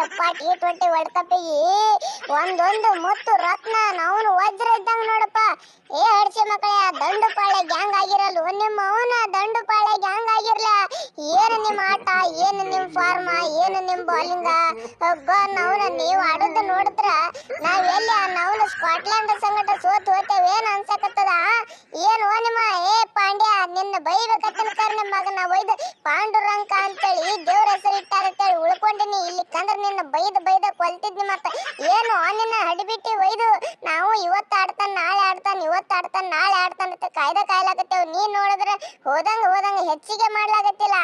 ಯಪ್ಪ T20 world ಕಪ್ಪಿಗೆ ಒಂದೊಂದು ಮುತ್ತು ರತ್ನ ನಾವು ವಜ್ರ ಇದ್ದಂಗ ನೋಡಪ್ಪ. ಏ ಹಡ್ಸಿ ಮಕ್ಕಳೇ, ದಂಡುಪಾಳೆ ಗ್ಯಾಂಗ್ ಆಗಿರಲ್ಲ, ನಿಮ್ಮ ಅವನ ದಂಡುಪಾಳೆ ಗ್ಯಾಂಗ್ ಆಗಿರ್ಲ. ಏನು ನಿಮ್ಮ ಆಟ, ಏನು ನಿಮ್ಮ ಫಾರ್ಮ, ಏನು ನಿಮ್ಮ ಬೌಲಿಂಗ. ಒಬ್ಬ ನಾವ್ನ ನೀವು ಆಡೋದು ನೋಡಿದ್ರ ನಾವ್ ಎಲ್ಲಿ ನಾವು ಸ್ಕಾಟ್ಲೆಂಡ್ ಸಂಗಟ ಸೋತ್ ಹೋತೇವೆ ಏನ್ ಅನ್ಸಕತ್ತದ. ಏನು ನಿಮ್ಮ ಏ ಪಾಂಡ್ಯ, ನಿನ್ನ ಬೈಬೇಕತ್ತನ್ಕರ್ ನಿಮ್ಮ ಮಗನ ಒಯ್ದು ಪಾಂಡುರಂಕ ಅಂತೇಳಿ ದೇವ್ರ ಹೆಸರು ಇಟ್ಟಾರಂತೇಳಿ ಉಳ್ಕೊಂಡಿನಿ. ಇಲ್ಲಿ ಕಂದ್ರೆ ನಿನ್ನ ಬೈದ ಕೊಲ್ತಿದ್ನಿ. ಮತ್ತ ಏನು ನಿನ್ನ ಹಡಿಬಿಟ್ಟಿ ಒಯ್ದು ನಾವು ಇವತ್ತು ಆಡ್ತಾನ ನಾಳೆ ಆಡ್ತಾನ, ಇವತ್ತು ಆಡ್ತಾನ ನಾಳೆ ಆಡ್ತಾನ ಅಂತ ಕಾಯ್ಲಾಕತ್ತೇವ್. ನೀನ್ ನೋಡಿದ್ರೆ ಹೋದಂಗ ಹೆಚ್ಚಿಗೆ ಮಾಡ್ಲಾಗತ್ತಿಲ್ಲ.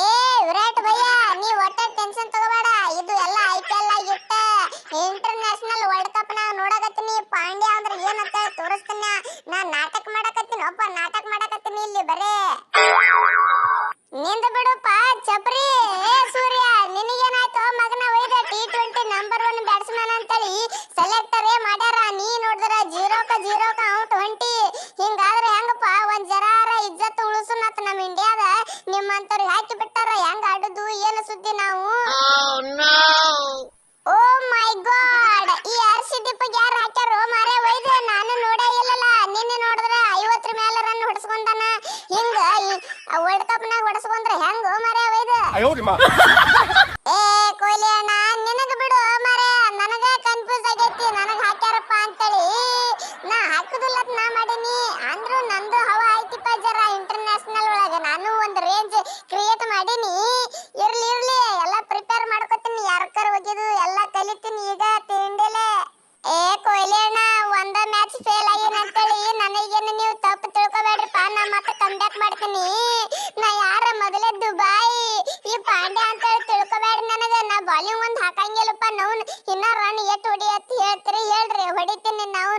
ಏ ವಿರಾಟ್ ಭಯ್ಯ, ನೀ ಒಟ್ಟ ಟೆನ್ಷನ್ ತಗೋಬೇಡ. ಇದು ಎಲ್ಲ IPL ಆಗಿಟ್ಟ ಇಂಟರ್ನ್ಯಾಷನಲ್ ವರ್ಲ್ಡ್ ಕಪ್ ನಾಗ ನೋಡಕತ್ತೀನಿ. ಪಾಂಡ್ಯ ಅಂದ್ರೆ ಏನಂತ ತೋರಿಸ್ತೀನಿ. ನಾ ನಾಟಕ ಮಾಡಕತ್ತೀನಿ ಇಲ್ಲಿ ಬರೇ. ನಿಂದ ಬಿಡುಪ್ಪ ಚಪ್ರಿ. ಏ ಸೂರ್ಯ, ನಿನಗೇನಾಯ್ತು ಮಗನ ಒಯ್ದ T20 ನಂಬರ್ 1 ಬ್ಯಾಟ್ಸ್ಮನ್ ಅಂತೇಳಿ ಸೆಲೆಕ್ಟರೇ ಮಾಡ್ಯಾರ. ನೀ ನೋಡಿದ್ರ 0 ಔಟ್ ಹೊಂಟಿ. ಹಿಂಗಾದ್ರೆ ಹೆಂಗಪ್ಪ? ಒಂದ್ ಜರಾರ ಇಜ್ಜತ್ ಉಳಿಸುನತ್ ನಮ್ಮ ಇಂಡಿಯಾದ ನಿಮ್ಮಂತವ್ರಿಗೆ ಹಾಕಿ ಬಿಟ್ಟಾರ. ಹೆಂಗ ಆಡುದು ಏನು ಸುದ್ದಿ ನಾವು? ಓ ಮೈ ಗಾಡ್, ಈ ಹರ್ಷದೀಪಗೆ ಯಾರು ಹಾಕ್ಯಾರೋ ಮಾರೇ ಒಯ್ದು? ನಾನು ನೋಡೇ ಇಲ್ಲಲ್ಲ. ನಿನ್ನೆ ನೋಡಿದ್ರೆ 50 ಮೇಲೆ ರನ್ ಹೊಡ್ಸ್ಕೊಂಡಾನ. ಹಿಂಗ ವರ್ಲ್ಡ್ ಕಪ್ ನಾಗ ಹೊಡ್ಸ್ಕೊಂಡ್ರೆ ಹೆಂಗೋ ಮಾರೇ ಒಯ್ದು? ಏ ಕೊಹ್ಲಿ ಅಣ್ಣ, ನಿನಗ ಬಿಡು ಮಾರೇ, ನನಗ ಕನ್ಫ್ಯೂಸ್ ಆಗೈತಿ. ನನಗ ಹಾಕ್ಯಾರಪ್ಪ ಅಂತೇಳಿ ನಾ ಹಾಕುದಿಲ್ಲ ನಾ ಮಾಡೀನಿ. ಅಂದ್ರೂ ನಂದು ಹವಾ ಐತಿಪ್ಪ ಜರ ಇಂಟರ್ನ್ಯಾಷನಲ್ ಒಳಗೆ. ನಾನು ಒಂದು ರೇಂಜ್ ಕ್ರಿಯೇಟ್ ಮಾಡೀನಿ. ಇರ್ಲಿ ಎಲ್ಲ ಪ್ರಿಪೇರ್ ಮಾಡ್ಕೊತೀನಿ. ಯಾರಕ್ಕಾರ ಹೋಗಿದ್ದು ಎಲ್ಲ ಕಲಿತೀನಿ ಈಗ ತಿಂಡಿಲೆ. ಏ ಕೊಹ್ಲಿ ಅಣ್ಣ, ಒಂದ ಮ್ಯಾಚ್ ಫೇಲ್ ಆಗೀನಿ ಅಂತೇಳಿ ನನಗೇನು ನೀವು ತಪ್ಪು ತಿಳ್ಕೊಬೇಡ್ರಿಪ್ಪ. ನಾ ಮತ್ತೆ ಕಮ್ಬ್ಯಾಕ್ ಮಾಡ್ತೀನಿ. ನಾ ಯಾರ ಮೊದಲೇ ದುಬಾಯಿ ಈ ಪಾಂಡ್ಯ ಅಂತೇಳಿ ತಿಳ್ಕೊಬೇಡ್ರಿ. ನನಗ ನಾ ಬಾಲಿಂಗ್ ಒಂದ್ ಹಾಕಂಗಿಲ್ಲಪ್ಪ. ನಾವು ಇನ್ನ ರನ್ ಎಟ್ ಹೊಡಿ ಅಂತ ಹೇಳ್ತೀರಿ ಹೇಳ್ರಿ, ಹೊಡಿತೀನಿ. ನಾವು